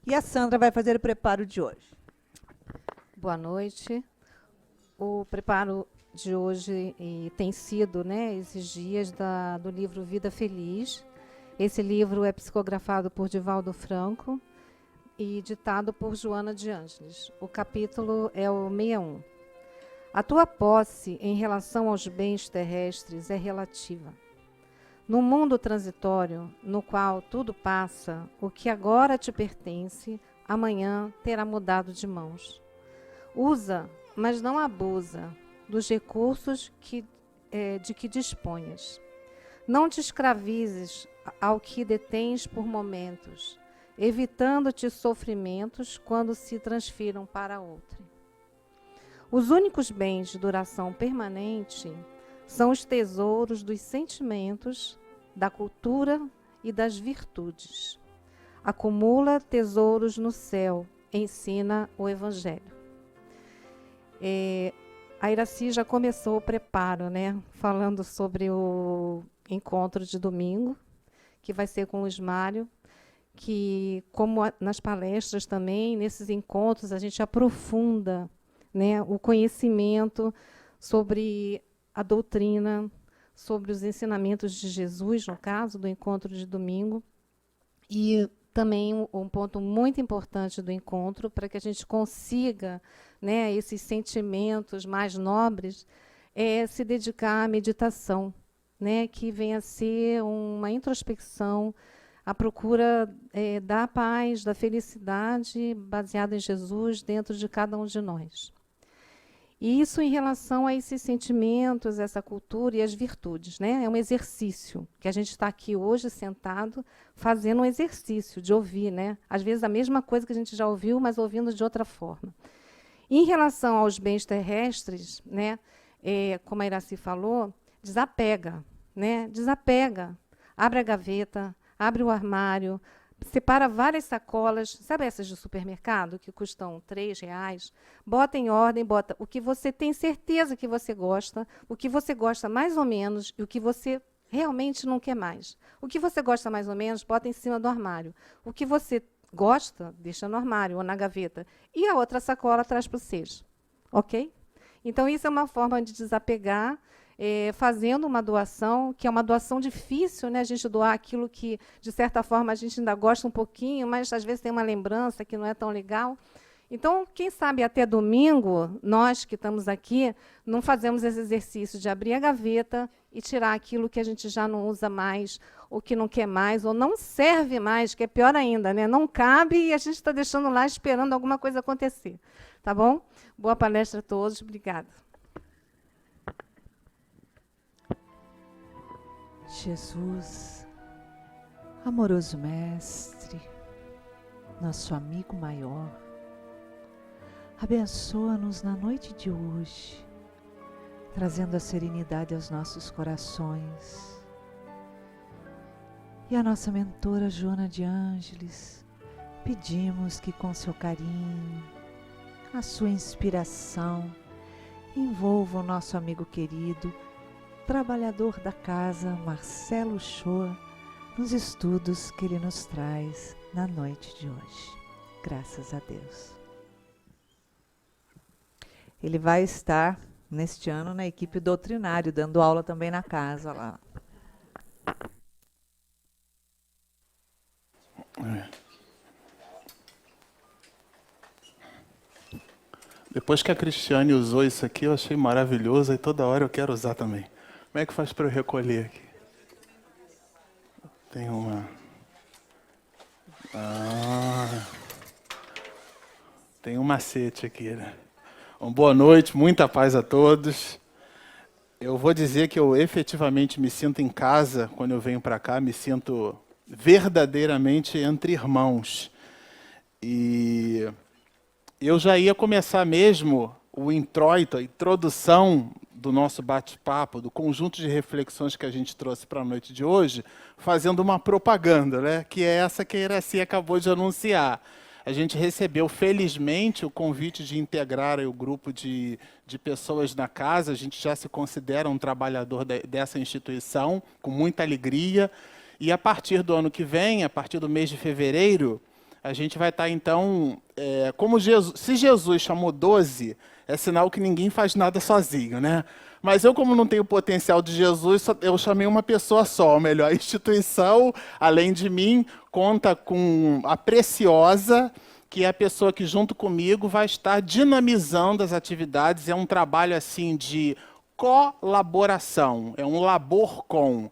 E a Sandra vai fazer o preparo de hoje. Boa noite. O preparo de hoje tem sido, esses dias do livro Vida Feliz. Esse livro é psicografado por Divaldo Franco e ditado por Joana de Ângeles. O capítulo é o 61. A tua posse em relação aos bens terrestres é relativa. No mundo transitório, no qual tudo passa, o que agora te pertence, amanhã terá mudado de mãos. Usa, mas não abusa, dos recursos de que disponhas. Não te escravizes ao que detens por momentos, evitando-te sofrimentos quando se transfiram para outrem. Os únicos bens de duração permanente são os tesouros dos sentimentos, da cultura e das virtudes. Acumula tesouros no céu, ensina o Evangelho. A Iraci já começou o preparo, falando sobre o encontro de domingo, que vai ser com o Luiz Mário, que, como nas palestras também, nesses encontros, a gente aprofunda o conhecimento sobre a doutrina, sobre os ensinamentos de Jesus, no caso do encontro de domingo, e também um ponto muito importante do encontro, para que a gente consiga, esses sentimentos mais nobres, é se dedicar à meditação, que venha a ser uma introspecção, a procura da paz, da felicidade, baseada em Jesus, dentro de cada um de nós. E isso em relação a esses sentimentos, essa cultura e as virtudes. É um exercício, que a gente está aqui hoje sentado, fazendo um exercício de ouvir. Às vezes a mesma coisa que a gente já ouviu, mas ouvindo de outra forma. Em relação aos bens terrestres, como a Iraci falou, desapega. Desapega. Abre a gaveta, abre o armário, separa várias sacolas, sabe essas de supermercado, que custam R$3, bota em ordem, bota o que você tem certeza que você gosta, o que você gosta mais ou menos e o que você realmente não quer mais. O que você gosta mais ou menos, bota em cima do armário. O que você gosta, deixa no armário ou na gaveta. E a outra sacola traz para o seja. Ok? Então, isso é uma forma de desapegar, fazendo uma doação, que é uma doação difícil, a gente doar aquilo que, de certa forma, a gente ainda gosta um pouquinho, mas às vezes tem uma lembrança que não é tão legal. Então, quem sabe até domingo, nós que estamos aqui, não fazemos esse exercício de abrir a gaveta e tirar aquilo que a gente já não usa mais, ou que não quer mais, ou não serve mais, que é pior ainda, não cabe e a gente está deixando lá esperando alguma coisa acontecer. Tá bom? Boa palestra a todos. Obrigada. Jesus, amoroso Mestre, nosso amigo maior, abençoa-nos na noite de hoje, trazendo a serenidade aos nossos corações. E a nossa mentora Joana de Ângeles, pedimos que com seu carinho, a sua inspiração, envolva o nosso amigo querido, trabalhador da casa, Marcelo Shoa, nos estudos que ele nos traz na noite de hoje. Graças a Deus. Ele vai estar, neste ano, na equipe doutrinário, dando aula também na casa lá. Depois que a Cristiane usou isso aqui, eu achei maravilhoso e toda hora eu quero usar também. Como é que faz para eu recolher aqui? Tem uma... tem um macete aqui, Bom, boa noite, muita paz a todos. Eu vou dizer que eu efetivamente me sinto em casa quando eu venho para cá, me sinto verdadeiramente entre irmãos. E eu já ia começar mesmo o introito, a introdução do nosso bate-papo, do conjunto de reflexões que a gente trouxe para a noite de hoje, fazendo uma propaganda, que é essa que a Iraci acabou de anunciar. A gente recebeu, felizmente, o convite de integrar o grupo de pessoas na casa. A gente já se considera um trabalhador dessa instituição, com muita alegria. E, a partir do ano que vem, a partir do mês de fevereiro, A gente vai estar, então, se Jesus chamou 12, é sinal que ninguém faz nada sozinho, né? Mas eu, como não tenho o potencial de Jesus, eu chamei uma pessoa só. Ou melhor, a instituição, além de mim, conta com a Preciosa, que é a pessoa que, junto comigo, vai estar dinamizando as atividades. É um trabalho assim de colaboração, é um labor com.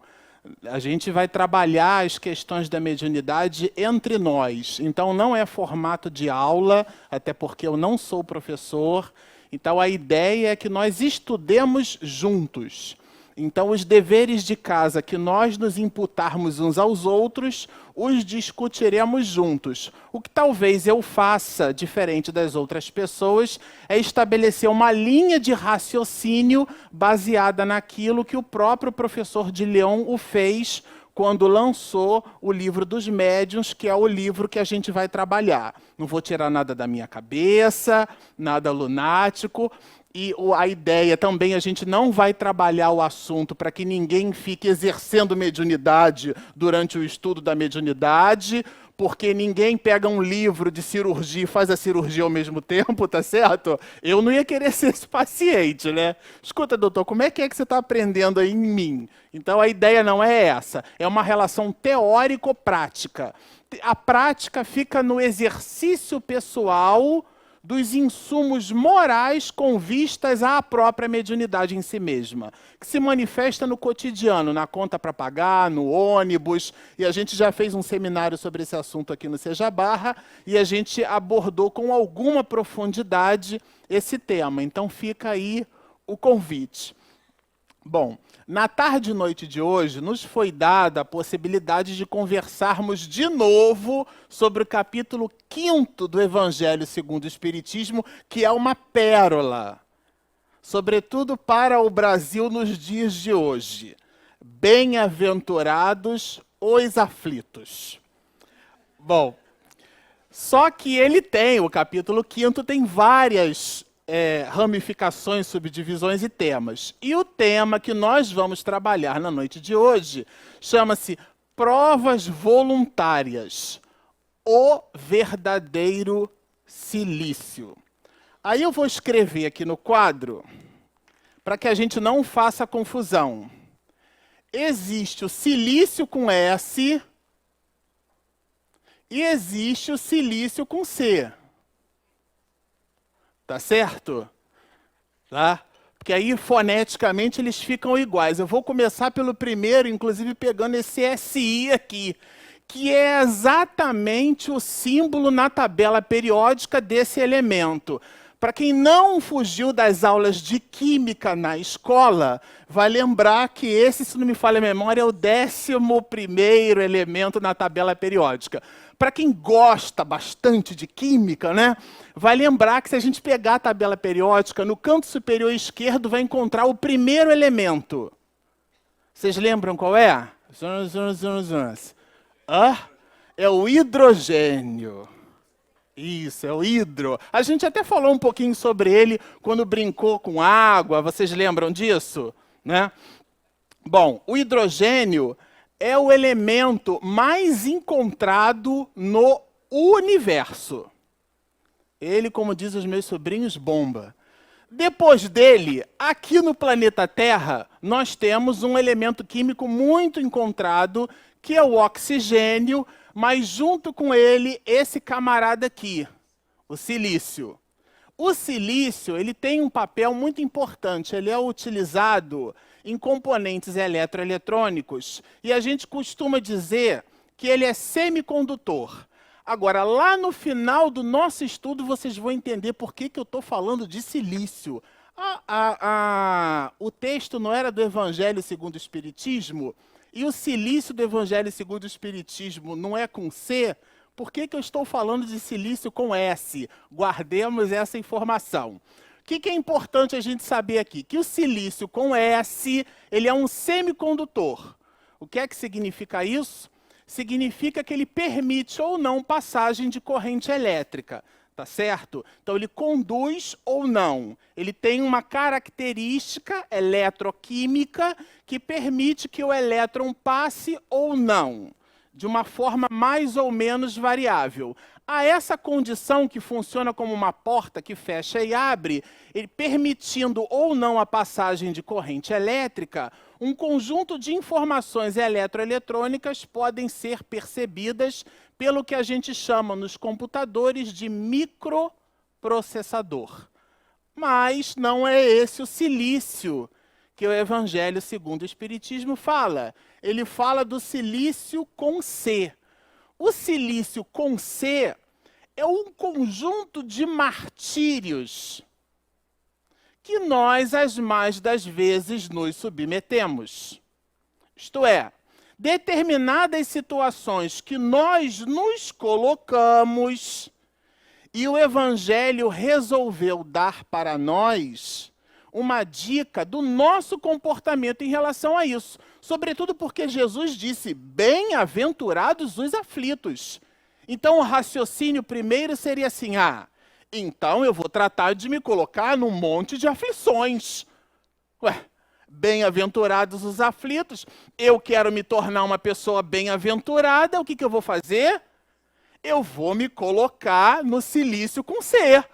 A gente vai trabalhar as questões da mediunidade entre nós. Então, não é formato de aula, até porque eu não sou professor. Então, a ideia é que nós estudemos juntos. Então, os deveres de casa que nós nos imputarmos uns aos outros, os discutiremos juntos. O que talvez eu faça, diferente das outras pessoas, é estabelecer uma linha de raciocínio baseada naquilo que o próprio professor de Leão o fez quando lançou o livro dos médiuns, que é o livro que a gente vai trabalhar. Não vou tirar nada da minha cabeça, nada lunático. E a ideia também, a gente não vai trabalhar o assunto para que ninguém fique exercendo mediunidade durante o estudo da mediunidade, porque ninguém pega um livro de cirurgia e faz a cirurgia ao mesmo tempo, tá certo? Eu não ia querer ser esse paciente, né? Escuta, doutor, como é que você está aprendendo aí em mim? Então, a ideia não é essa. É uma relação teórico-prática. A prática fica no exercício pessoal dos insumos morais com vistas à própria mediunidade em si mesma, que se manifesta no cotidiano, na conta para pagar, no ônibus, e a gente já fez um seminário sobre esse assunto aqui no Seja Barra, e a gente abordou com alguma profundidade esse tema. Então fica aí o convite. Bom, na tarde e noite de hoje, nos foi dada a possibilidade de conversarmos de novo sobre o capítulo 5º do Evangelho segundo o Espiritismo, que é uma pérola, sobretudo para o Brasil nos dias de hoje. Bem-aventurados os aflitos. Bom, só que ele tem, o capítulo 5º tem várias ramificações, subdivisões e temas. E o tema que nós vamos trabalhar na noite de hoje chama-se Provas Voluntárias, o verdadeiro silício. Aí eu vou escrever aqui no quadro, para que a gente não faça confusão. Existe o silício com S e existe o silício com C. Tá certo? Tá? Porque aí, foneticamente, eles ficam iguais. Eu vou começar pelo primeiro, inclusive pegando esse SI aqui, que é exatamente o símbolo na tabela periódica desse elemento. Para quem não fugiu das aulas de química na escola, vai lembrar que esse, se não me falha a memória, é o 11º elemento na tabela periódica. Para quem gosta bastante de química, né, vai lembrar que se a gente pegar a tabela periódica, no canto superior esquerdo vai encontrar o primeiro elemento. Vocês lembram qual é? É o hidrogênio. Isso, é o hidro. A gente até falou um pouquinho sobre ele quando brincou com água. Vocês lembram disso? Né? Bom, o hidrogênio é o elemento mais encontrado no universo. Ele, como dizem os meus sobrinhos, bomba. Depois dele, aqui no planeta Terra, nós temos um elemento químico muito encontrado, que é o oxigênio, mas junto com ele, esse camarada aqui, o silício. O silício, ele tem um papel muito importante, ele é utilizado em componentes eletroeletrônicos, e a gente costuma dizer que ele é semicondutor. Agora, lá no final do nosso estudo, vocês vão entender por que eu estou falando de silício. O texto não era do Evangelho segundo o Espiritismo, e o silício do Evangelho segundo o Espiritismo não é com C? Por que eu estou falando de silício com S? Guardemos essa informação. O que é importante a gente saber aqui? Que o silício com S, ele é um semicondutor. O que é que significa isso? Significa que ele permite ou não passagem de corrente elétrica, tá certo? Então ele conduz ou não. Ele tem uma característica eletroquímica que permite que o elétron passe ou não, de uma forma mais ou menos variável. a essa condição que funciona como uma porta que fecha e abre, permitindo ou não a passagem de corrente elétrica, um conjunto de informações eletroeletrônicas podem ser percebidas pelo que a gente chama nos computadores de microprocessador. Mas não é esse o silício que o Evangelho segundo o Espiritismo fala. Ele fala do silício com C. O silício com C é um conjunto de martírios que nós, as mais das vezes, nos submetemos. Isto é, determinadas situações que nós nos colocamos e o Evangelho resolveu dar para nós uma dica do nosso comportamento em relação a isso. Sobretudo porque Jesus disse, bem-aventurados os aflitos. Então o raciocínio primeiro seria assim, então eu vou tratar de me colocar num monte de aflições. Ué, bem-aventurados os aflitos, eu quero me tornar uma pessoa bem-aventurada, o que eu vou fazer? Eu vou me colocar no silício com C.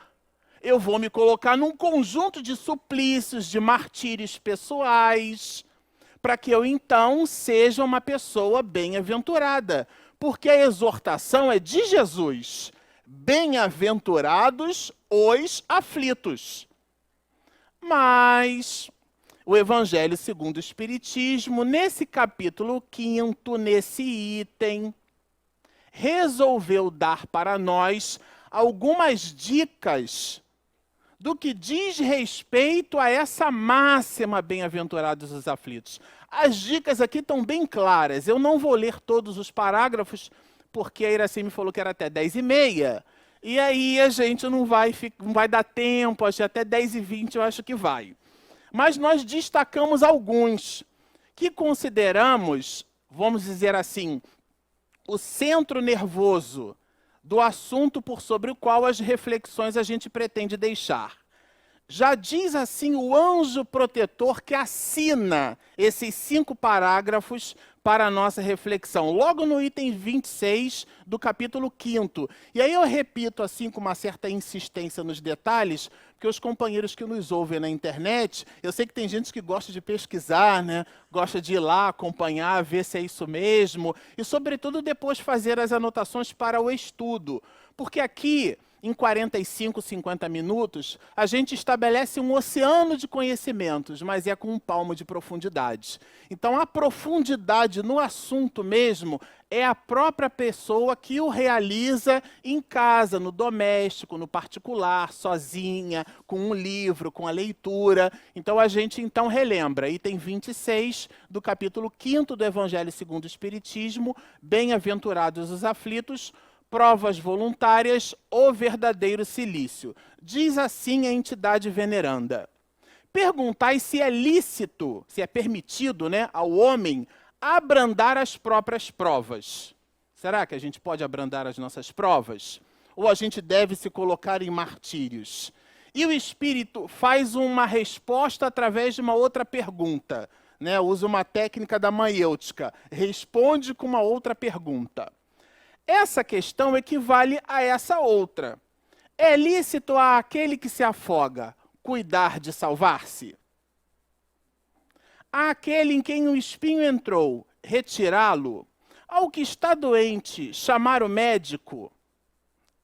Eu vou me colocar num conjunto de suplícios, de martírios pessoais, para que eu então seja uma pessoa bem-aventurada. Porque a exortação é de Jesus. Bem-aventurados os aflitos. Mas o Evangelho segundo o Espiritismo, nesse capítulo 5º, nesse item, resolveu dar para nós algumas dicas do que diz respeito a essa máxima, bem-aventurados os aflitos. As dicas aqui estão bem claras. Eu não vou ler todos os parágrafos, porque a Iraci me falou que era até 10h30, e aí a gente não vai dar tempo, acho que até 10h20 eu acho que vai. Mas nós destacamos alguns que consideramos, vamos dizer assim, o centro nervoso do assunto por sobre o qual as reflexões a gente pretende deixar. Já diz assim o anjo protetor que assina esses 5 parágrafos para a nossa reflexão, logo no item 26 do capítulo 5º. E aí eu repito assim com uma certa insistência nos detalhes, porque os companheiros que nos ouvem na internet, eu sei que tem gente que gosta de pesquisar, né? Gosta de ir lá acompanhar, ver se é isso mesmo, e sobretudo depois fazer as anotações para o estudo. Porque aqui, em 45, 50 minutos, a gente estabelece um oceano de conhecimentos, mas é com um palmo de profundidade. Então, a profundidade no assunto mesmo é a própria pessoa que o realiza em casa, no doméstico, no particular, sozinha, com um livro, com a leitura. Então, a gente então relembra, item 26 do capítulo 5º do Evangelho segundo o Espiritismo, bem-aventurados os aflitos, provas voluntárias, o verdadeiro silício. Diz assim a entidade veneranda. Perguntai se é lícito, se é permitido, né, ao homem abrandar as próprias provas. Será que a gente pode abrandar as nossas provas? Ou a gente deve se colocar em martírios? E o Espírito faz uma resposta através de uma outra pergunta, né? Usa uma técnica da maiêutica. Responde com uma outra pergunta. Essa questão equivale a essa outra. É lícito àquele que se afoga cuidar de salvar-se? Àquele em quem o espinho entrou, retirá-lo? Ao que está doente, chamar o médico?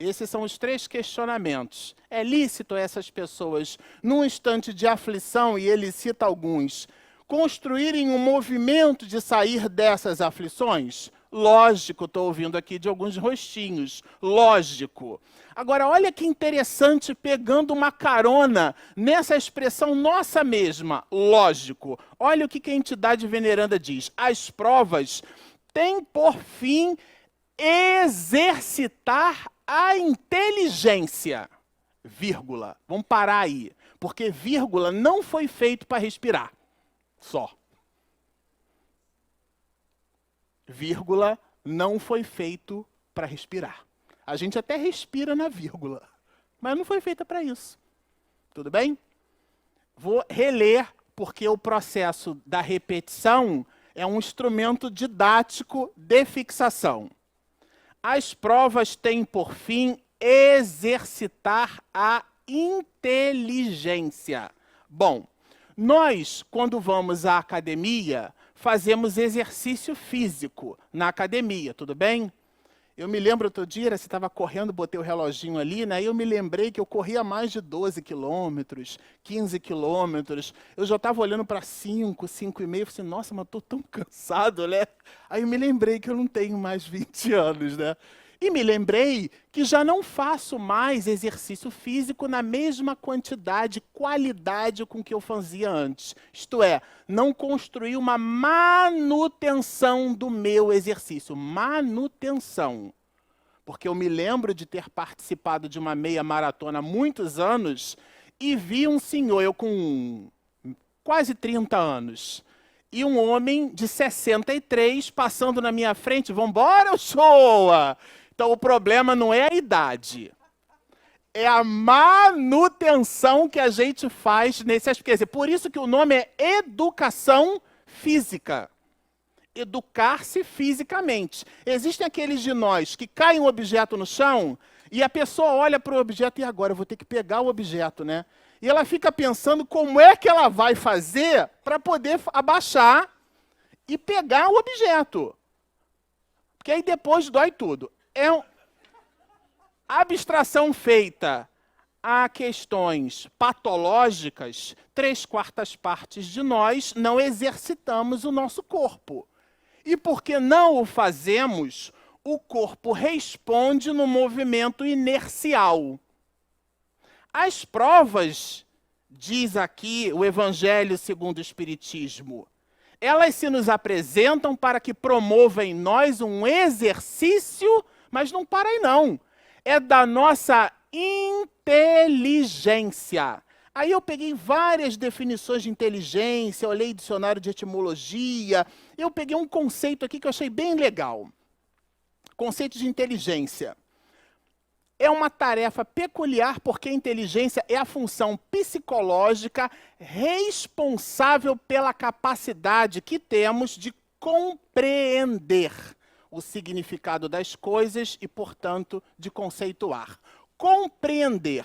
Esses são os 3 questionamentos. É lícito a essas pessoas, num instante de aflição, e ele cita alguns, construírem um movimento de sair dessas aflições? Lógico, estou ouvindo aqui de alguns rostinhos. Lógico. Agora, olha que interessante, pegando uma carona nessa expressão nossa mesma. Lógico. Olha o que a entidade veneranda diz. As provas têm por fim exercitar a inteligência. Vírgula. Vamos parar aí. Porque vírgula não foi feito para respirar. Só. Vírgula não foi feito para respirar. A gente até respira na vírgula, mas não foi feita para isso. Tudo bem? Vou reler, porque o processo da repetição é um instrumento didático de fixação. As provas têm por fim exercitar a inteligência. Bom, nós, quando vamos à academia, fazemos exercício físico na academia, tudo bem? Eu me lembro outro dia, você estava correndo, botei o reloginho ali, né? E eu me lembrei que eu corria mais de 12 quilômetros, 15 quilômetros. Eu já estava olhando para 5, 5 e meio, falei assim, nossa, mas estou tão cansado, né? Aí eu me lembrei que eu não tenho mais 20 anos, né? E me lembrei que já não faço mais exercício físico na mesma quantidade, qualidade com que eu fazia antes. Isto é, não construí uma manutenção do meu exercício. Manutenção. Porque eu me lembro de ter participado de uma meia maratona há muitos anos e vi um senhor, eu com quase 30 anos, e um homem de 63 passando na minha frente. Vambora, Uchoa! Então, o problema não é a idade, é a manutenção que a gente faz nesse aspecto. Por isso que o nome é educação física. Educar-se fisicamente. Existem aqueles de nós que caem um objeto no chão e a pessoa olha para o objeto e agora eu vou ter que pegar o objeto, né? E ela fica pensando como é que ela vai fazer para poder abaixar e pegar o objeto. Porque aí depois dói tudo. É uma abstração feita a questões patológicas, 3/4 partes de nós não exercitamos o nosso corpo. E porque não o fazemos, o corpo responde no movimento inercial. As provas, diz aqui o Evangelho segundo o Espiritismo, elas se nos apresentam para que promova em nós um exercício, mas não para aí não. É da nossa inteligência. Aí eu peguei várias definições de inteligência, olhei dicionário de etimologia, eu peguei um conceito aqui que eu achei bem legal. Conceito de inteligência. É uma tarefa peculiar porque a inteligência é a função psicológica responsável pela capacidade que temos de compreender o significado das coisas e, portanto, de conceituar. Compreender.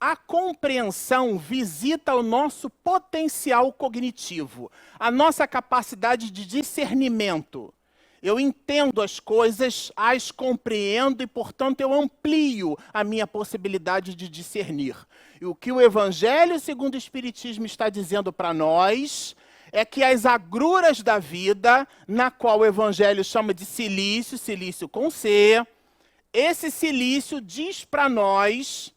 A compreensão visita o nosso potencial cognitivo, a nossa capacidade de discernimento. Eu entendo as coisas, as compreendo e, portanto, eu amplio a minha possibilidade de discernir. E o que o Evangelho segundo o Espiritismo está dizendo para nós é que as agruras da vida, na qual o Evangelho chama de silício, silício com C, esse silício diz para nós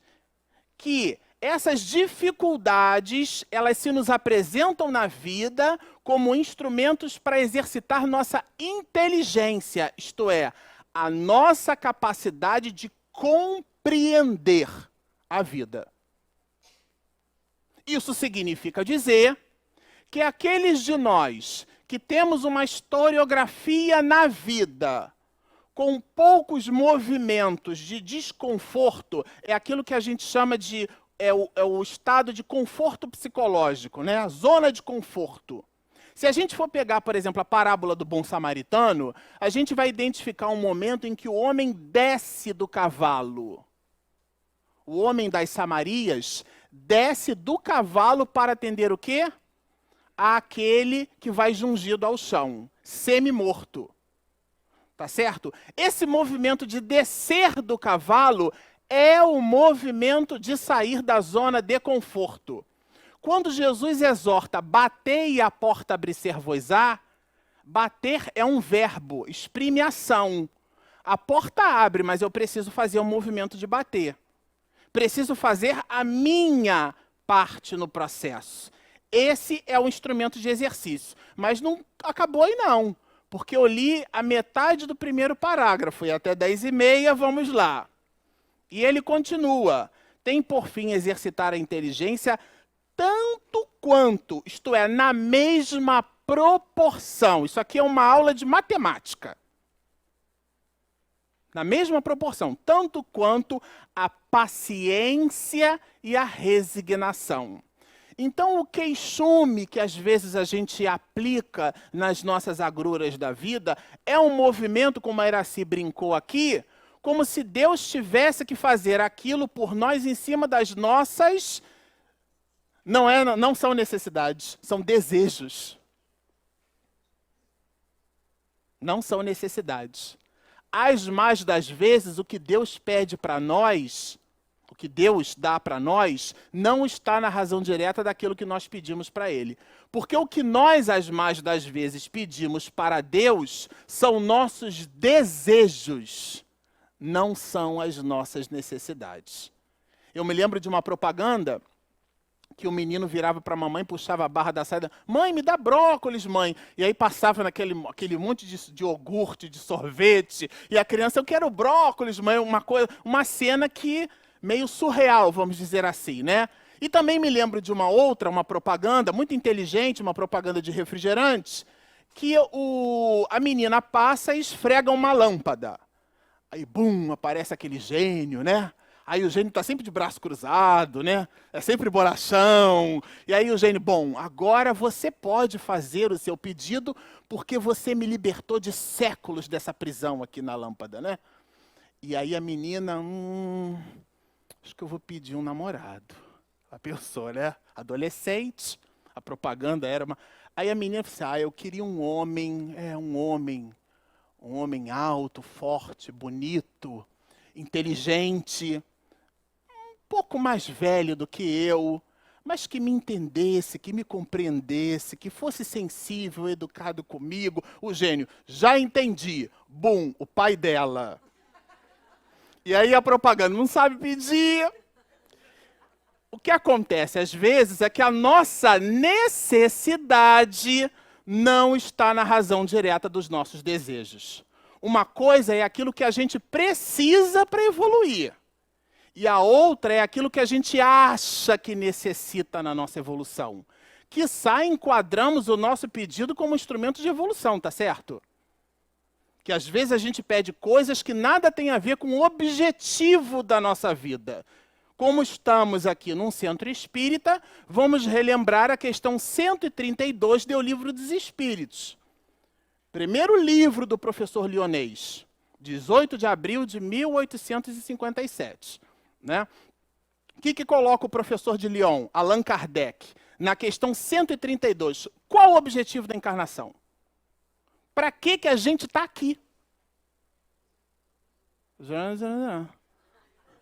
que essas dificuldades, elas se nos apresentam na vida como instrumentos para exercitar nossa inteligência, isto é, a nossa capacidade de compreender a vida. Isso significa dizer que aqueles de nós que temos uma historiografia na vida, com poucos movimentos de desconforto, é aquilo que a gente chama de o estado de conforto psicológico, né? A zona de conforto. Se a gente for pegar, por exemplo, a parábola do bom samaritano, a gente vai identificar um momento em que o homem desce do cavalo. O homem das Samarias desce do cavalo para atender o quê? Àquele que vai jungido ao chão, semi-morto. Tá certo? Esse movimento de descer do cavalo é o movimento de sair da zona de conforto. Quando Jesus exorta, batei e a porta abrir-se-vos-á, bater é um verbo, exprime ação. A porta abre, mas eu preciso fazer o movimento de bater. Preciso fazer a minha parte no processo. Esse é o instrumento de exercício. Mas não acabou aí não, porque eu li a metade do primeiro parágrafo, e até 10h30, vamos lá. E ele continua, tem por fim exercitar a inteligência tanto quanto, isto é, na mesma proporção. Isso aqui é uma aula de matemática. Na mesma proporção, tanto quanto a paciência e a resignação. Então, o queixume que às vezes a gente aplica nas nossas agruras da vida é um movimento, como a Iraci brincou aqui, como se Deus tivesse que fazer aquilo por nós em cima das nossas... Não são necessidades, são desejos. Não são necessidades. As mais das vezes, o que Deus pede para nós... O que Deus dá para nós não está na razão direta daquilo que nós pedimos para Ele. Porque o que nós, as mais das vezes, pedimos para Deus são nossos desejos, não são as nossas necessidades. Eu me lembro de uma propaganda que o menino virava para a mamãe, puxava a barra da saia, mãe, me dá brócolis, mãe. E aí passava aquele monte de iogurte, de sorvete, e a criança, eu quero brócolis, mãe, uma cena que... meio surreal, vamos dizer assim, né? E também me lembro de uma propaganda muito inteligente, uma propaganda de refrigerantes, que a menina passa e esfrega uma lâmpada. Aí, bum, aparece aquele gênio, né? Aí o gênio está sempre de braço cruzado, né? É sempre bonachão. E aí o gênio, bom, agora você pode fazer o seu pedido porque você me libertou de séculos dessa prisão aqui na lâmpada, né? E aí a menina, acho que eu vou pedir um namorado. Ela pensou, né? Adolescente, a propaganda era uma... Aí a menina falou assim, eu queria um homem alto, forte, bonito, inteligente, um pouco mais velho do que eu, mas que me entendesse, que me compreendesse, que fosse sensível, educado comigo. O gênio, já entendi. Bum, o pai dela. E aí a propaganda não sabe pedir. O que acontece às vezes é que a nossa necessidade não está na razão direta dos nossos desejos. Uma coisa é aquilo que a gente precisa para evoluir. E a outra é aquilo que a gente acha que necessita na nossa evolução. Quiçá enquadramos o nosso pedido como instrumento de evolução, tá certo? Que às vezes a gente pede coisas que nada tem a ver com o objetivo da nossa vida. Como estamos aqui num centro espírita, vamos relembrar a questão 132 do Livro dos Espíritos. Primeiro livro do professor Lyonês, 18 de abril de 1857. Né? O que coloca o professor de Lyon, Allan Kardec, na questão 132? Qual o objetivo da encarnação? Para que a gente está aqui?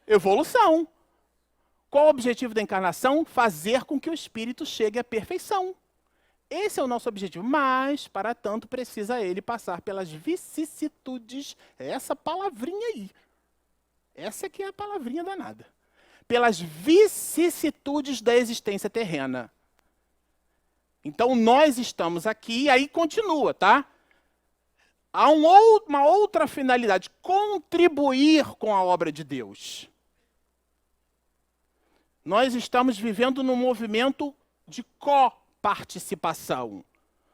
Evolução. Qual o objetivo da encarnação? Fazer com que o espírito chegue à perfeição. Esse é o nosso objetivo. Mas, para tanto, precisa ele passar pelas vicissitudes. Essa palavrinha aí. Essa aqui é a palavrinha danada. Pelas vicissitudes da existência terrena. Então, nós estamos aqui, e aí continua, tá? Há uma outra finalidade, contribuir com a obra de Deus. Nós estamos vivendo num movimento de coparticipação.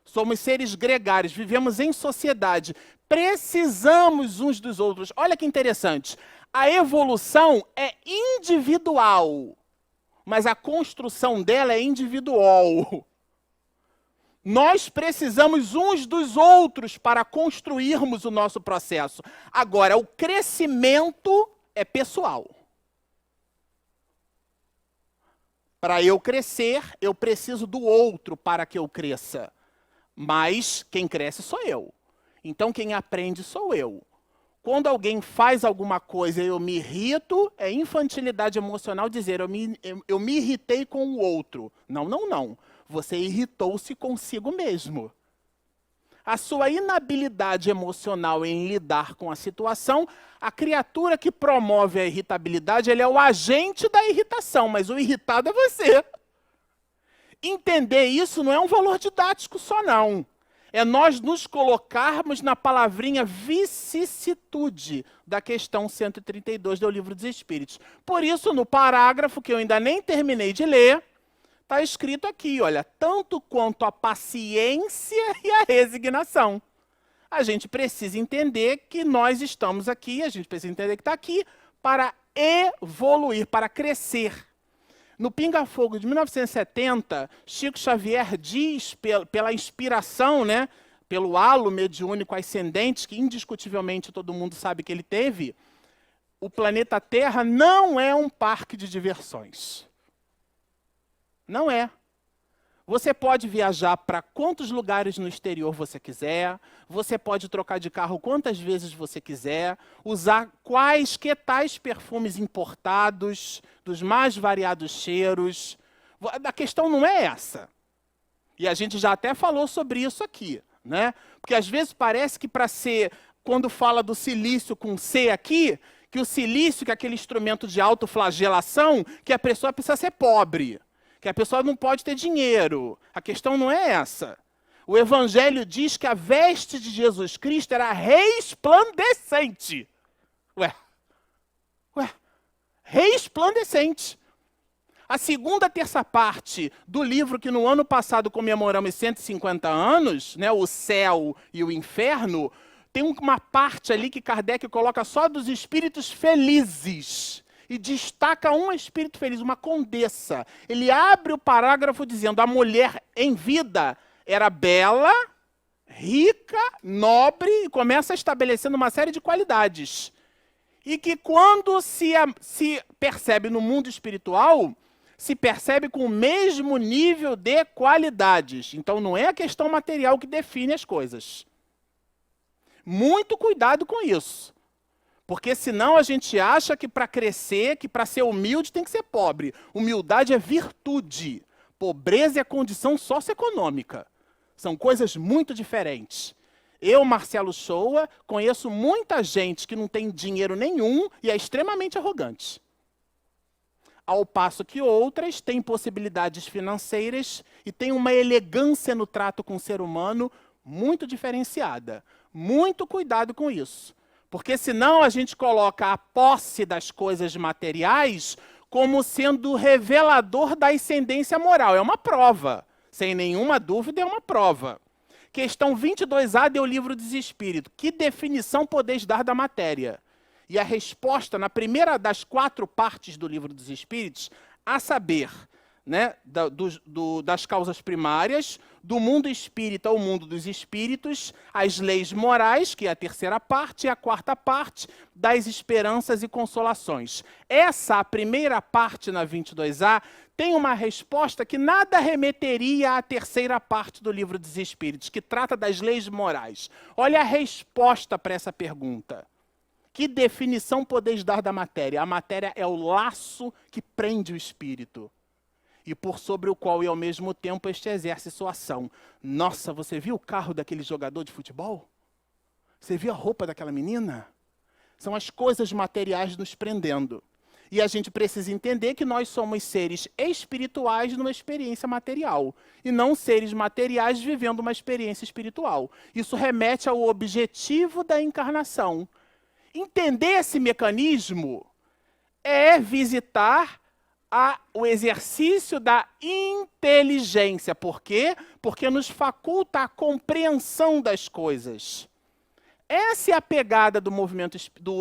Somos seres gregários, vivemos em sociedade, precisamos uns dos outros. Olha que interessante, a evolução é individual, mas a construção dela é individual. Nós precisamos uns dos outros para construirmos o nosso processo. Agora, o crescimento é pessoal. Para eu crescer, eu preciso do outro para que eu cresça. Mas quem cresce sou eu. Então quem aprende sou eu. Quando alguém faz alguma coisa e eu me irrito, é infantilidade emocional dizer eu me irritei com o outro. Não, não, não. Você irritou-se consigo mesmo. A sua inabilidade emocional em lidar com a situação, a criatura que promove a irritabilidade, ele é o agente da irritação, mas o irritado é você. Entender isso não é um valor didático só, não. É nós nos colocarmos na palavrinha vicissitude da questão 132 do Livro dos Espíritos. Por isso, no parágrafo, que eu ainda nem terminei de ler, está escrito aqui, olha, tanto quanto a paciência e a resignação. A gente precisa entender que nós estamos aqui, a gente precisa entender que está aqui para evoluir, para crescer. No Pinga Fogo de 1970, Chico Xavier diz, pela inspiração, né, pelo halo mediúnico ascendente, que indiscutivelmente todo mundo sabe que ele teve, o planeta Terra não é um parque de diversões. Não é. Você pode viajar para quantos lugares no exterior você quiser, você pode trocar de carro quantas vezes você quiser, usar quaisquer tais perfumes importados, dos mais variados cheiros. A questão não é essa. E a gente já até falou sobre isso aqui, né? Porque às vezes parece que para ser, quando fala do silício com C aqui, que o silício, que é aquele instrumento de autoflagelação, que a pessoa precisa ser pobre. Que a pessoa não pode ter dinheiro. A questão não é essa. O Evangelho diz que a veste de Jesus Cristo era resplandecente. Ué, resplandecente. A segunda terça parte do livro que no ano passado comemoramos 150 anos, né, o céu e o inferno, tem uma parte ali que Kardec coloca só dos espíritos felizes. E destaca um espírito feliz, uma condessa. Ele abre o parágrafo dizendo: a mulher em vida era bela, rica, nobre, e começa estabelecendo uma série de qualidades. E que quando se percebe no mundo espiritual, se percebe com o mesmo nível de qualidades. Então não é a questão material que define as coisas. Muito cuidado com isso. Porque senão a gente acha que para crescer, que para ser humilde tem que ser pobre. Humildade é virtude. Pobreza é condição socioeconômica. São coisas muito diferentes. Eu, Marcelo Shoa, conheço muita gente que não tem dinheiro nenhum e é extremamente arrogante. Ao passo que outras têm possibilidades financeiras e têm uma elegância no trato com o ser humano muito diferenciada. Muito cuidado com isso. Porque senão a gente coloca a posse das coisas materiais como sendo revelador da ascendência moral. É uma prova. Sem nenhuma dúvida, é uma prova. Questão 22A do Livro dos Espíritos. Que definição podeis dar da matéria? E a resposta, na primeira das 4 partes do Livro dos Espíritos, a saber, né, das causas primárias, do mundo espírita ao mundo dos espíritos, as leis morais, que é a terceira parte, e a quarta parte, das esperanças e consolações. Essa, a primeira parte na 22A, tem uma resposta que nada remeteria à terceira parte do Livro dos Espíritos, que trata das leis morais. Olha a resposta para essa pergunta. Que definição podeis dar da matéria? A matéria é o laço que prende o espírito. E por sobre o qual, e ao mesmo tempo, este exerce sua ação. Nossa, você viu o carro daquele jogador de futebol? Você viu a roupa daquela menina? São as coisas materiais nos prendendo. E a gente precisa entender que nós somos seres espirituais numa experiência material. E não seres materiais vivendo uma experiência espiritual. Isso remete ao objetivo da encarnação. Entender esse mecanismo é visitar o exercício da inteligência. Por quê? Porque nos faculta a compreensão das coisas. Essa é a pegada do movimento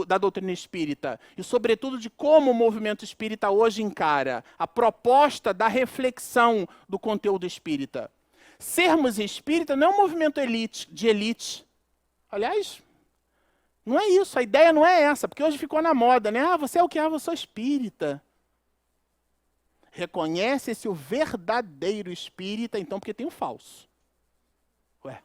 da doutrina espírita, e sobretudo de como o movimento espírita hoje encara a proposta da reflexão do conteúdo espírita. Sermos espírita não é um movimento de elite. Aliás, não é isso, a ideia não é essa, porque hoje ficou na moda, né? Ah, você é o que? Ah, eu sou espírita. Reconhece-se o verdadeiro espírita, então, porque tem o falso. Ué.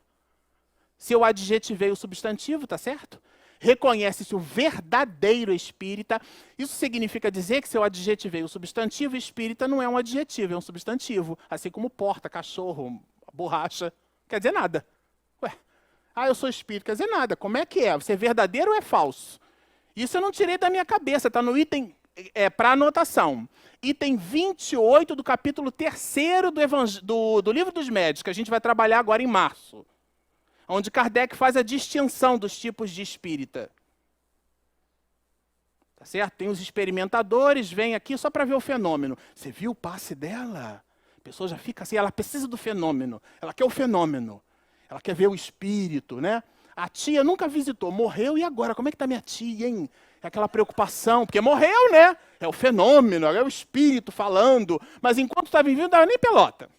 Se eu adjetivei o substantivo, tá certo? Reconhece-se o verdadeiro espírita. Isso significa dizer que se eu adjetivei o substantivo, espírita não é um adjetivo, é um substantivo. Assim como porta, cachorro, borracha, quer dizer nada. Ué. Ah, eu sou espírita, quer dizer nada. Como é que é? Você é verdadeiro ou é falso? Isso eu não tirei da minha cabeça, está no item para anotação. Item 28 do capítulo 3º do Livro dos Médiuns, que a gente vai trabalhar agora em março. Onde Kardec faz a distinção dos tipos de espírita. Tá certo? Tem os experimentadores, vem aqui só para ver o fenômeno. Você viu o passe dela? A pessoa já fica assim, ela precisa do fenômeno. Ela quer o fenômeno. Ela quer ver o espírito, né? A tia nunca visitou, morreu, e agora? Como é que está minha tia, hein? É aquela preocupação, porque morreu, né? É o fenômeno, é o espírito falando. Mas enquanto estava vivo, não dava nem pelota.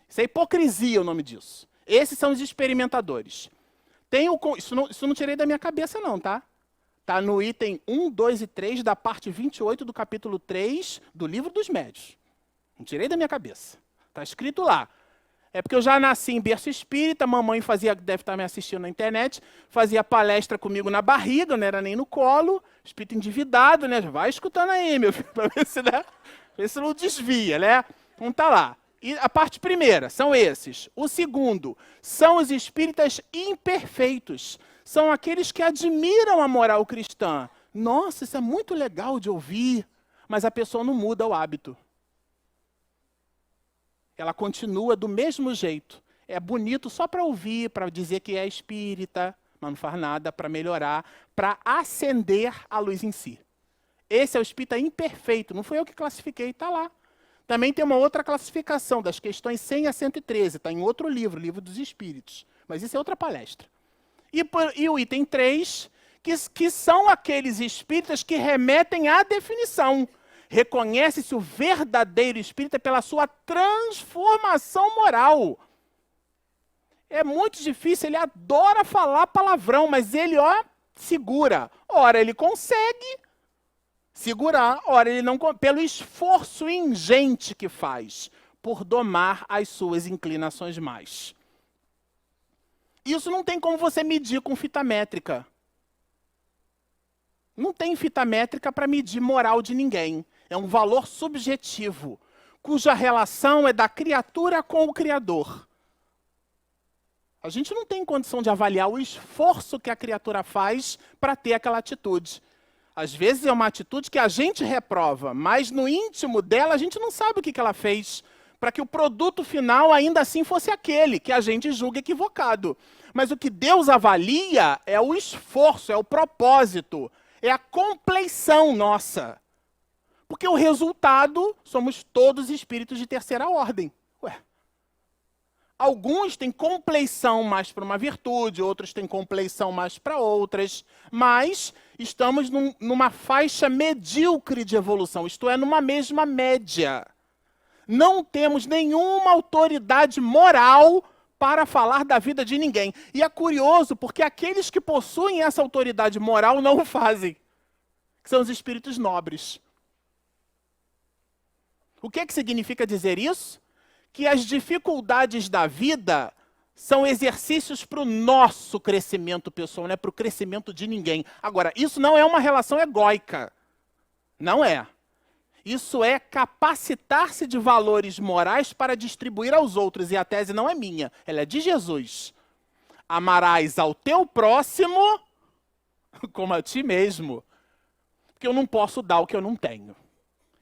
Isso é hipocrisia o nome disso. Esses são os experimentadores. Isso não tirei da minha cabeça não, tá? Está no item 1, 2 e 3 da parte 28 do capítulo 3 do Livro dos Médiuns. Não tirei da minha cabeça. Está escrito lá. É porque eu já nasci em berço espírita, mamãe deve estar me assistindo na internet, fazia palestra comigo na barriga, não era nem no colo, espírito endividado, né? Vai escutando aí, meu filho, para ver se não desvia, né? Então tá lá. E a parte primeira são esses. O segundo são os espíritas imperfeitos. São aqueles que admiram a moral cristã. Nossa, isso é muito legal de ouvir, mas a pessoa não muda o hábito. Ela continua do mesmo jeito. É bonito só para ouvir, para dizer que é espírita, mas não faz nada para melhorar, para acender a luz em si. Esse é o espírita imperfeito. Não fui eu que classifiquei, está lá. Também tem uma outra classificação, das questões 100 a 113, está em outro livro, Livro dos Espíritos. Mas isso é outra palestra. E o item 3, que são aqueles espíritas que remetem à definição. Reconhece-se o verdadeiro espírita pela sua transformação moral. É muito difícil, ele adora falar palavrão, mas ele, segura. Ora, ele consegue segurar, ora, ele não, pelo esforço ingente que faz por domar as suas inclinações más. Isso não tem como você medir com fita métrica. Não tem fita métrica para medir moral de ninguém. É um valor subjetivo, cuja relação é da criatura com o Criador. A gente não tem condição de avaliar o esforço que a criatura faz para ter aquela atitude. Às vezes é uma atitude que a gente reprova, mas no íntimo dela a gente não sabe o que ela fez, para que o produto final ainda assim fosse aquele que a gente julga equivocado. Mas o que Deus avalia é o esforço, é o propósito, é a compleição nossa. Porque o resultado, somos todos espíritos de terceira ordem. Alguns têm compleição mais para uma virtude, outros têm compleição mais para outras, mas estamos numa faixa medíocre de evolução, isto é, numa mesma média. Não temos nenhuma autoridade moral para falar da vida de ninguém. E é curioso, porque aqueles que possuem essa autoridade moral não o fazem, que são os espíritos nobres. O que significa dizer isso? Que as dificuldades da vida são exercícios para o nosso crescimento pessoal, não é para o crescimento de ninguém. Agora, isso não é uma relação egóica. Não é. Isso é capacitar-se de valores morais para distribuir aos outros. E a tese não é minha, ela é de Jesus. Amarás ao teu próximo como a ti mesmo. Porque eu não posso dar o que eu não tenho.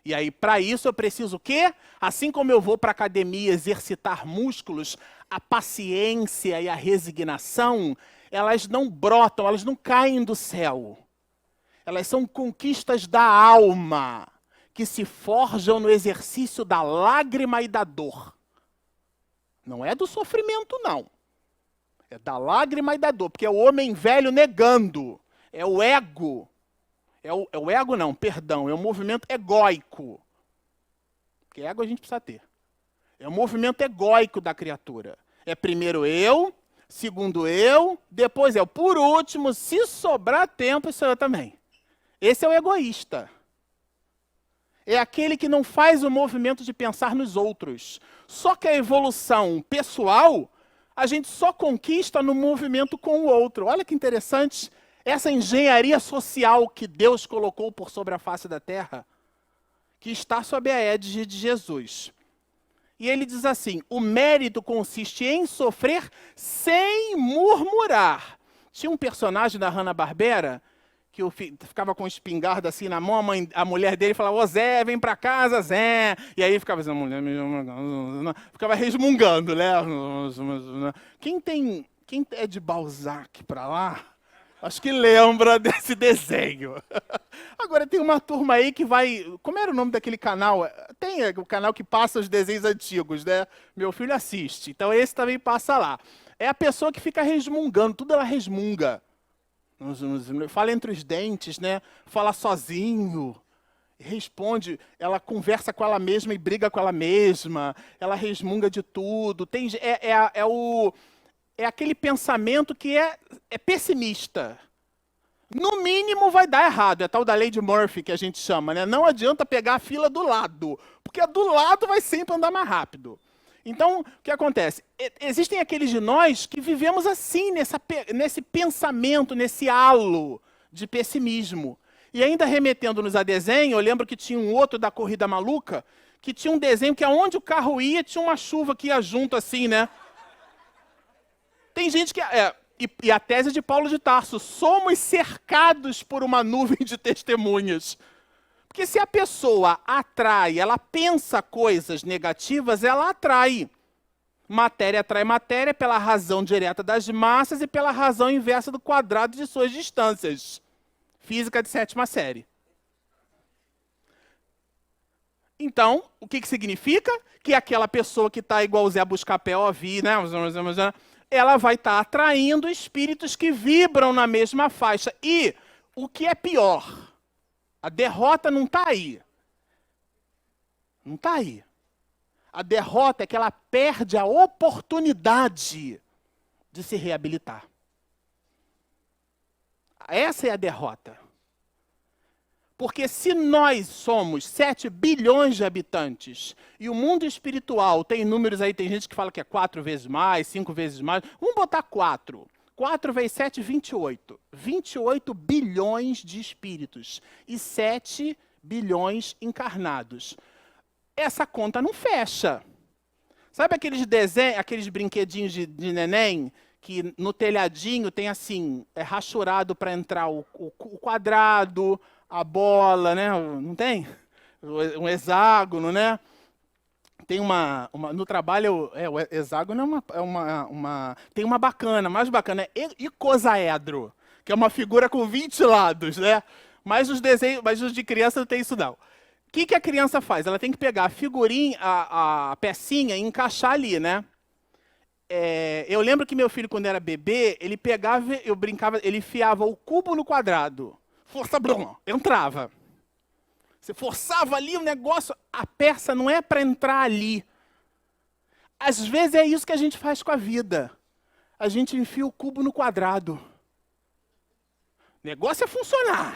E aí, para isso, eu preciso o quê? Assim como eu vou para a academia exercitar músculos, a paciência e a resignação, elas não brotam, elas não caem do céu. Elas são conquistas da alma, que se forjam no exercício da lágrima e da dor. Não é do sofrimento, não. É da lágrima e da dor, porque é o homem velho negando, é o ego. É o ego não, perdão, é o movimento egóico. Porque ego a gente precisa ter. É o movimento egóico da criatura. É primeiro eu, segundo eu, depois eu. Por último, se sobrar tempo, sou eu também. Esse é o egoísta. É aquele que não faz o movimento de pensar nos outros. Só que a evolução pessoal, a gente só conquista no movimento com o outro. Olha que interessante. Essa engenharia social que Deus colocou por sobre a face da terra, que está sob a égide de Jesus. E ele diz assim, o mérito consiste em sofrer sem murmurar. Tinha um personagem da Hanna-Barbera, que ficava com espingarda assim na mão, a mulher dele falava, ô Zé, vem pra casa, Zé. E aí ficava assim, a mulher ficava resmungando, né? Quem é de Balzac pra lá? Acho que lembra desse desenho. Agora tem uma turma aí que vai... Como era o nome daquele canal? Tem o canal que passa os desenhos antigos, né? Meu filho assiste. Então esse também passa lá. É a pessoa que fica resmungando, tudo ela resmunga. Fala entre os dentes, né? Fala sozinho. Responde, ela conversa com ela mesma e briga com ela mesma. Ela resmunga de tudo. É aquele pensamento que é pessimista. No mínimo vai dar errado. É a tal da lei de Murphy que a gente chama, né? Não adianta pegar a fila do lado, porque a do lado vai sempre andar mais rápido. Então, o que acontece? Existem aqueles de nós que vivemos assim, nesse pensamento, nesse halo de pessimismo. E ainda remetendo-nos a desenho, eu lembro que tinha um outro da Corrida Maluca, que tinha um desenho que aonde o carro ia, tinha uma chuva que ia junto assim, né? Tem gente que... E a tese de Paulo de Tarso, somos cercados por uma nuvem de testemunhas. Porque se a pessoa atrai, ela pensa coisas negativas, ela atrai. Matéria atrai matéria pela razão direta das massas e pela razão inversa do quadrado de suas distâncias. Física de 7ª série. Então, o que significa? Que aquela pessoa que está igual o Zé Buscapé, ouvi, né? Ela vai estar atraindo espíritos que vibram na mesma faixa. E o que é pior, a derrota não está aí. Não está aí. A derrota é que ela perde a oportunidade de se reabilitar. Essa é a derrota. Porque se nós somos 7 bilhões de habitantes e o mundo espiritual tem números aí, tem gente que fala que é 4 vezes mais, 5 vezes mais. Vamos botar 4. 4 vezes 7, 28. 28 bilhões de espíritos e 7 bilhões encarnados. Essa conta não fecha. Sabe aqueles desenhos, aqueles brinquedinhos de neném, que no telhadinho tem assim, é rachurado para entrar o quadrado, a bola, né? Não tem? Um hexágono, né? Tem no trabalho, o hexágono tem uma bacana, mais bacana, é icosaedro, que é uma figura com 20 lados, né? Mas os de criança não tem isso não. O que a criança faz? Ela tem que pegar a figurinha, a pecinha e encaixar ali, né? Eu lembro que meu filho, quando era bebê, ele pegava, eu brincava, ele enfiava o cubo no quadrado. Força, blum, entrava. Você forçava ali o negócio, a peça não é para entrar ali. Às vezes é isso que a gente faz com a vida. A gente enfia o cubo no quadrado. O negócio é funcionar.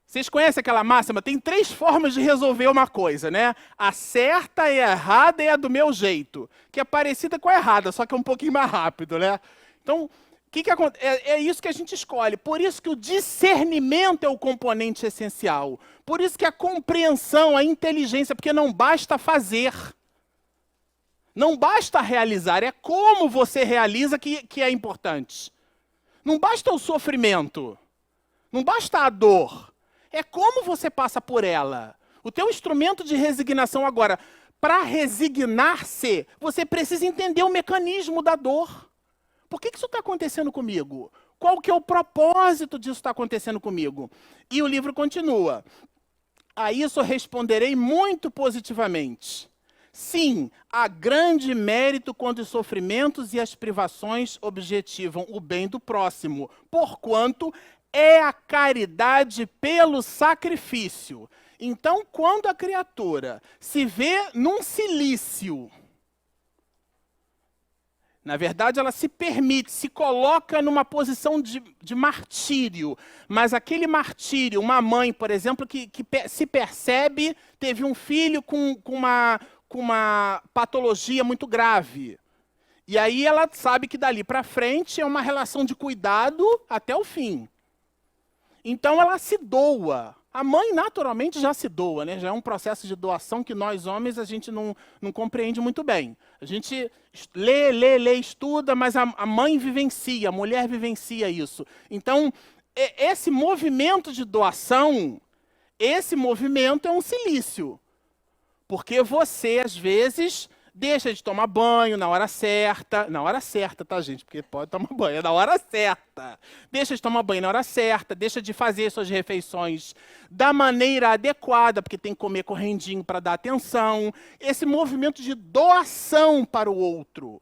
Vocês conhecem aquela máxima? Tem 3 formas de resolver uma coisa, né? A certa, a errada e a do meu jeito. Que é parecida com a errada, só que é um pouquinho mais rápido, né? Então, que acontece? É isso que a gente escolhe. Por isso que o discernimento é o componente essencial. Por isso que a compreensão, a inteligência, porque não basta fazer. Não basta realizar, é como você realiza que é importante. Não basta o sofrimento. Não basta a dor. É como você passa por ela. O teu instrumento de resignação agora, para resignar-se, você precisa entender o mecanismo da dor. Por que isso está acontecendo comigo? Qual que é o propósito disso estar acontecendo comigo? E o livro continua. A isso responderei muito positivamente. Sim, há grande mérito quando os sofrimentos e as privações objetivam o bem do próximo, porquanto é a caridade pelo sacrifício. Então, quando a criatura se vê num cilício, na verdade, ela se permite, se coloca numa posição de martírio. Mas aquele martírio, uma mãe, por exemplo, que se percebe, teve um filho com uma patologia muito grave. E aí ela sabe que dali para frente é uma relação de cuidado até o fim. Então ela se doa. A mãe naturalmente já se doa, né? Já é um processo de doação que nós homens a gente não compreende muito bem. A gente lê, estuda, mas a mãe vivencia, a mulher vivencia isso. Então, esse movimento de doação, esse movimento é um cilício. Porque você, às vezes, deixa de tomar banho na hora certa, tá, gente? Porque pode tomar banho na hora certa. Deixa de tomar banho na hora certa, deixa de fazer suas refeições da maneira adequada, porque tem que comer correndinho para dar atenção. Esse movimento de doação para o outro,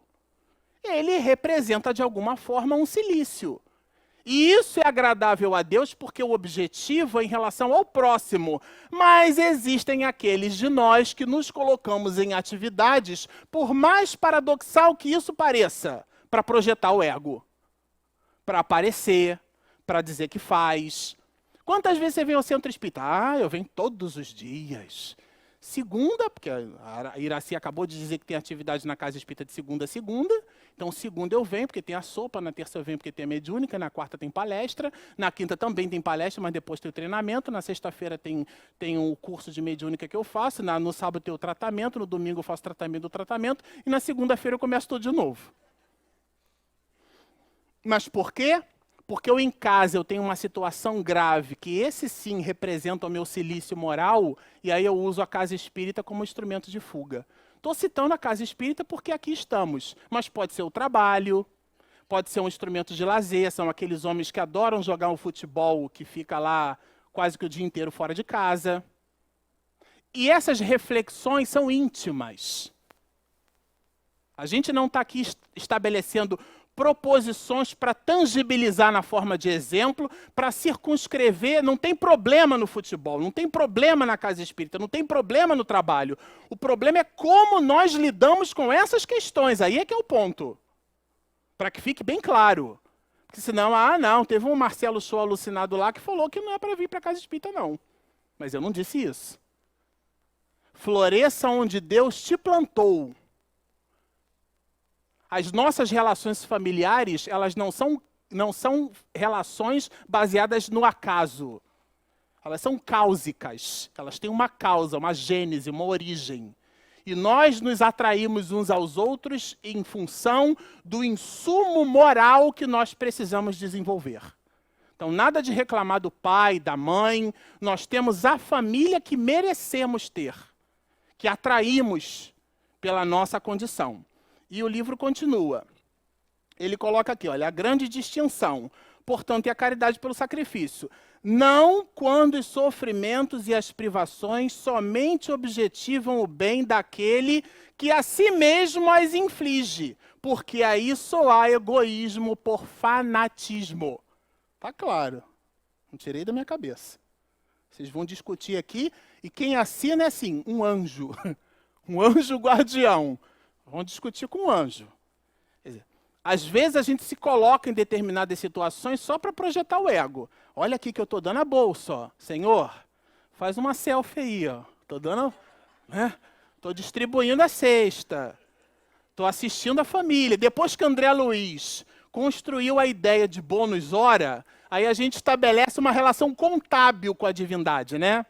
ele representa, de alguma forma, um cilício. E isso é agradável a Deus porque o objetivo é em relação ao próximo. Mas existem aqueles de nós que nos colocamos em atividades, por mais paradoxal que isso pareça, para projetar o ego, para aparecer, para dizer que faz. Quantas vezes você vem ao centro espírita? Ah, eu venho todos os dias. Segunda, porque a Iraci acabou de dizer que tem atividade na casa espírita de segunda a segunda. Então, segunda eu venho, porque tem a sopa. Na terça eu venho, porque tem a mediúnica. Na quarta tem palestra. Na quinta também tem palestra, mas depois tem o treinamento. Na sexta-feira tem o curso de mediúnica que eu faço. No sábado tem o tratamento. No domingo eu faço tratamento do tratamento. E na segunda-feira eu começo tudo de novo. Mas por quê? Porque eu em casa eu tenho uma situação grave, que esse sim representa o meu silício moral, e aí eu uso a casa espírita como instrumento de fuga. Estou citando a casa espírita porque aqui estamos, mas pode ser o trabalho, pode ser um instrumento de lazer, são aqueles homens que adoram jogar um futebol, que fica lá quase que o dia inteiro fora de casa. E essas reflexões são íntimas. A gente não está aqui estabelecendo proposições para tangibilizar na forma de exemplo, para circunscrever. Não tem problema no futebol, não tem problema na casa espírita, não tem problema no trabalho. O problema é como nós lidamos com essas questões. Aí é que é o ponto. Para que fique bem claro. Porque senão, não, teve um Marcelo Show alucinado lá que falou que não é para vir para a casa espírita, não. Mas eu não disse isso. Floresça onde Deus te plantou. As nossas relações familiares, elas não são relações baseadas no acaso. Elas são cáusicas. Elas têm uma causa, uma gênese, uma origem. E nós nos atraímos uns aos outros em função do insumo moral que nós precisamos desenvolver. Então, nada de reclamar do pai, da mãe. Nós temos a família que merecemos ter, que atraímos pela nossa condição. E o livro continua. Ele coloca aqui, olha, a grande distinção. Portanto, é a caridade pelo sacrifício. Não quando os sofrimentos e as privações somente objetivam o bem daquele que a si mesmo as inflige, porque aí só há egoísmo por fanatismo. Tá claro. Não tirei da minha cabeça. Vocês vão discutir aqui, e quem assina é assim, um anjo. Um anjo guardião. Vamos discutir com o anjo. Quer dizer, às vezes a gente se coloca em determinadas situações só para projetar o ego. Olha aqui que eu estou dando a bolsa, ó. Senhor, faz uma selfie aí, ó. Estou dando, né? Estou distribuindo a cesta. Estou assistindo a família. Depois que André Luiz construiu a ideia de bônus hora, aí a gente estabelece uma relação contábil com a divindade, né?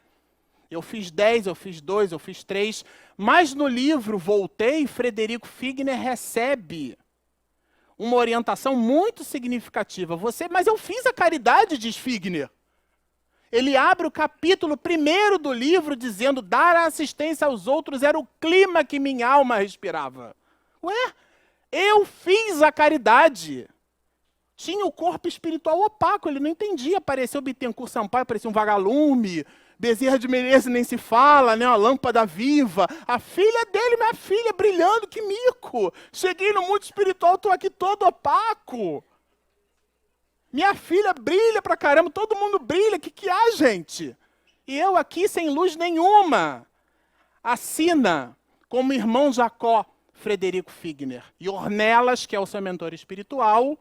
Eu fiz 10, eu fiz 2, eu fiz 3. Mas no livro Voltei, Frederico Figner recebe uma orientação muito significativa. Mas eu fiz a caridade, diz Figner. Ele abre o capítulo 1º do livro dizendo: dar assistência aos outros era o clima que minha alma respirava. Ué, eu fiz a caridade. Tinha o corpo espiritual opaco, ele não entendia. Apareceu Bittencourt Sampaio, apareceu um vagalume. Bezerra de Menezes nem se fala, né? Uma lâmpada viva. A filha dele, minha filha, brilhando, que mico. Cheguei no mundo espiritual, estou aqui todo opaco. Minha filha brilha pra caramba, todo mundo brilha. O que há, gente? E eu aqui sem luz nenhuma. Assina como irmão Jacó, Frederico Figner. E Ornelas, que é o seu mentor espiritual,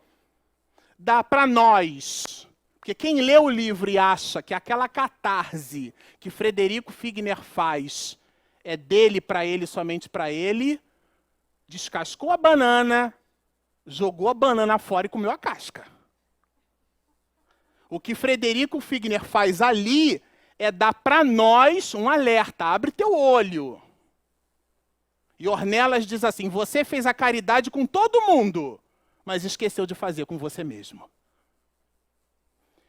dá para nós. Porque quem lê o livro e acha que aquela catarse que Frederico Figner faz é dele, para ele, somente para ele, descascou a banana, jogou a banana fora e comeu a casca. O que Frederico Figner faz ali é dar para nós um alerta: abre teu olho. E Ornelas diz assim: você fez a caridade com todo mundo, mas esqueceu de fazer com você mesmo.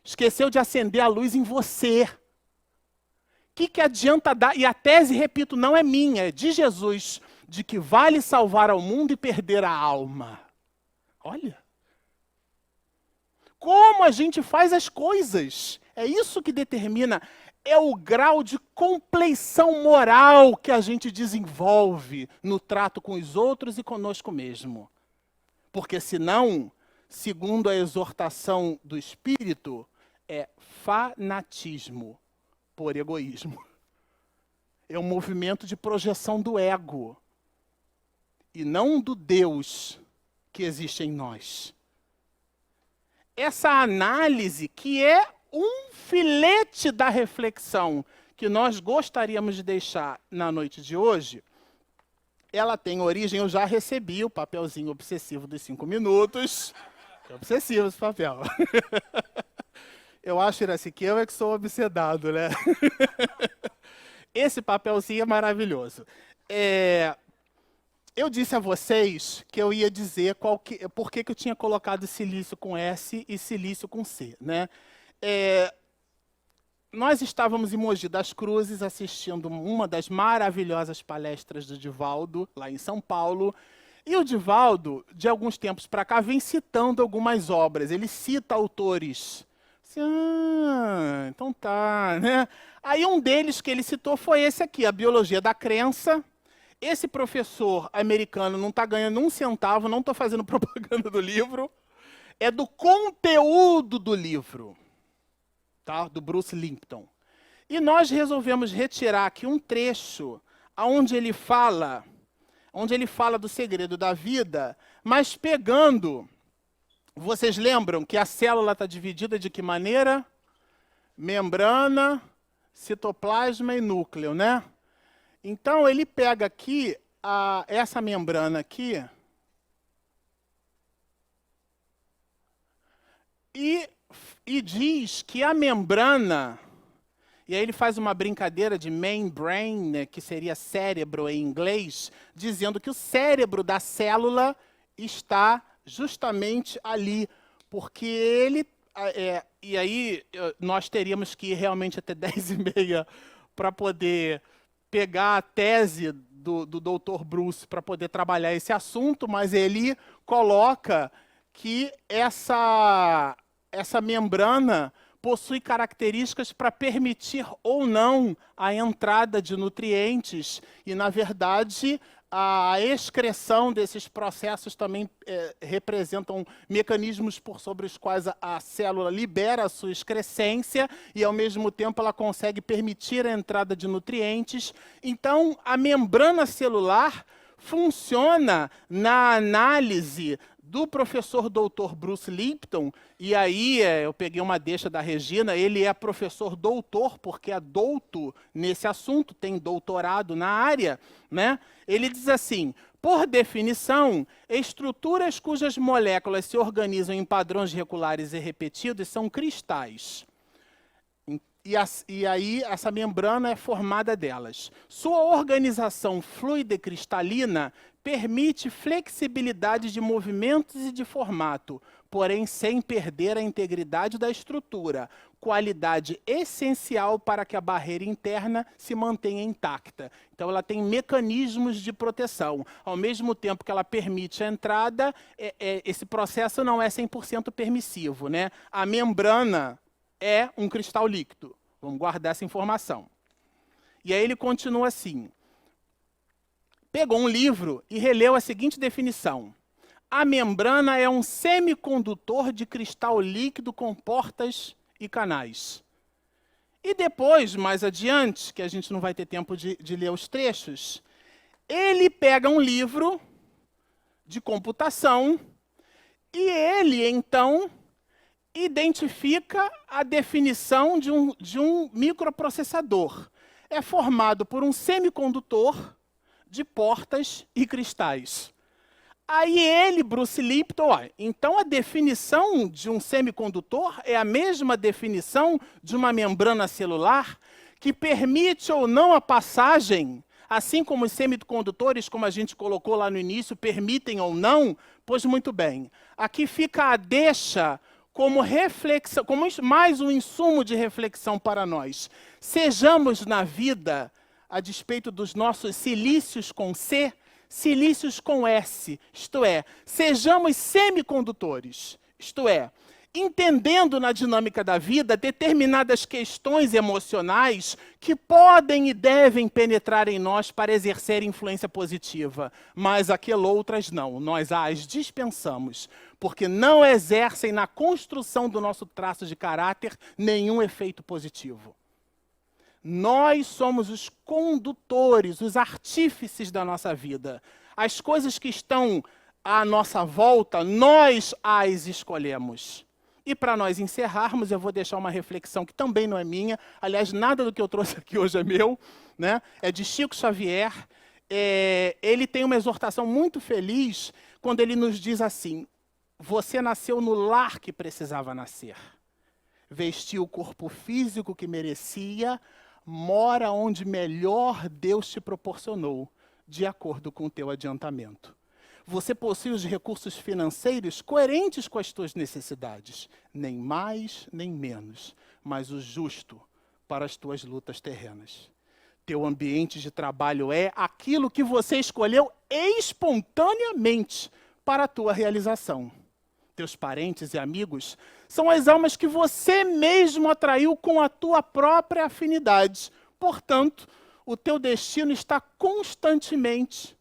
Esqueceu de acender a luz em você. O que adianta dar? E a tese, repito, não é minha, é de Jesus, de que vale salvar ao mundo e perder a alma. Olha. Como a gente faz as coisas. É isso que determina, é o grau de compleição moral que a gente desenvolve no trato com os outros e conosco mesmo. Porque senão, segundo a exortação do Espírito, é fanatismo por egoísmo. É um movimento de projeção do ego e não do Deus que existe em nós. Essa análise, que é um filete da reflexão que nós gostaríamos de deixar na noite de hoje, ela tem origem, eu já recebi o papelzinho obsessivo dos 5 minutos. É obsessivo esse papel. Eu acho, Iraci, que eu é que sou obsedado, né? Esse papelzinho é maravilhoso. Eu disse a vocês que eu ia dizer por que eu tinha colocado silício com S e silício com C, né? Nós estávamos em Mogi das Cruzes assistindo uma das maravilhosas palestras do Divaldo, lá em São Paulo. E o Divaldo, de alguns tempos para cá, vem citando algumas obras. Ele cita autores. Assim, então tá, né? Aí um deles que ele citou foi esse aqui, A Biologia da Crença. Esse professor americano não está ganhando um centavo, não estou fazendo propaganda do livro. É do conteúdo do livro. Tá? Do Bruce Lipton. E nós resolvemos retirar aqui um trecho onde ele fala do segredo da vida, mas pegando, vocês lembram que a célula está dividida de que maneira? Membrana, citoplasma e núcleo, né? Então ele pega aqui essa membrana aqui e diz que a membrana, e aí ele faz uma brincadeira de membrane, né, que seria cérebro em inglês, dizendo que o cérebro da célula está justamente ali, porque ele... e aí nós teríamos que ir realmente até 10h30 para poder pegar a tese do Dr. Bruce para poder trabalhar esse assunto, mas ele coloca que essa membrana possui características para permitir ou não a entrada de nutrientes e, na verdade, a excreção desses processos também representam mecanismos sobre os quais a célula libera a sua excrescência e, ao mesmo tempo, ela consegue permitir a entrada de nutrientes. Então, a membrana celular funciona na análise do professor Dr. Bruce Lipton, e aí eu peguei uma deixa da Regina, ele é professor doutor, porque é douto nesse assunto, tem doutorado na área, né? Ele diz assim, por definição, estruturas cujas moléculas se organizam em padrões regulares e repetidos são cristais. E aí essa membrana é formada delas. Sua organização fluida e cristalina permite flexibilidade de movimentos e de formato, porém sem perder a integridade da estrutura, qualidade essencial para que a barreira interna se mantenha intacta. Então ela tem mecanismos de proteção. Ao mesmo tempo que ela permite a entrada, esse processo não é 100% permissivo, né? A membrana é um cristal líquido. Vamos guardar essa informação. E aí ele continua assim. Pegou um livro e releu a seguinte definição. A membrana é um semicondutor de cristal líquido com portas e canais. E depois, mais adiante, que a gente não vai ter tempo de ler os trechos, ele pega um livro de computação e ele, então, identifica a definição de um microprocessador. É formado por um semicondutor de portas e cristais. Aí ele, Bruce Lipton, então a definição de um semicondutor é a mesma definição de uma membrana celular que permite ou não a passagem, assim como os semicondutores, como a gente colocou lá no início, permitem ou não? Pois muito bem. Aqui fica a deixa como reflexão, como mais um insumo de reflexão para nós. Sejamos na vida, a despeito dos nossos silícios com C, silícios com S, isto é, sejamos semicondutores, isto é, entendendo na dinâmica da vida determinadas questões emocionais que podem e devem penetrar em nós para exercer influência positiva, mas outras não. Nós as dispensamos, porque não exercem na construção do nosso traço de caráter nenhum efeito positivo. Nós somos os condutores, os artífices da nossa vida. As coisas que estão à nossa volta, nós as escolhemos. E para nós encerrarmos, eu vou deixar uma reflexão que também não é minha. Aliás, nada do que eu trouxe aqui hoje é meu, né? É de Chico Xavier. Ele tem uma exortação muito feliz quando ele nos diz assim: você nasceu no lar que precisava nascer. Vestiu o corpo físico que merecia, mora onde melhor Deus te proporcionou, de acordo com o teu adiantamento. Você possui os recursos financeiros coerentes com as tuas necessidades, nem mais nem menos, mas o justo para as tuas lutas terrenas. Teu ambiente de trabalho é aquilo que você escolheu espontaneamente para a tua realização. Teus parentes e amigos são as almas que você mesmo atraiu com a tua própria afinidade. Portanto, o teu destino está constantemente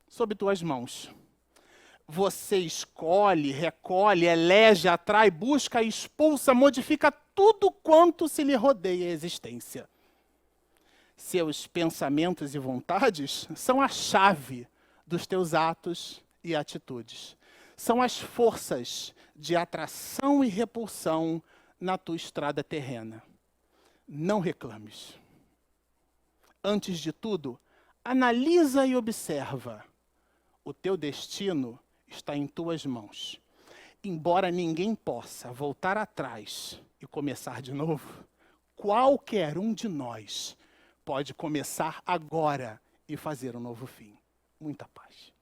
sob tuas mãos. Você escolhe, recolhe, elege, atrai, busca, expulsa, modifica tudo quanto se lhe rodeia a existência. Seus pensamentos e vontades são a chave dos teus atos e atitudes. São as forças de atração e repulsão na tua estrada terrena. Não reclames. Antes de tudo, analisa e observa. O teu destino está em tuas mãos. Embora ninguém possa voltar atrás e começar de novo, qualquer um de nós pode começar agora e fazer um novo fim. Muita paz.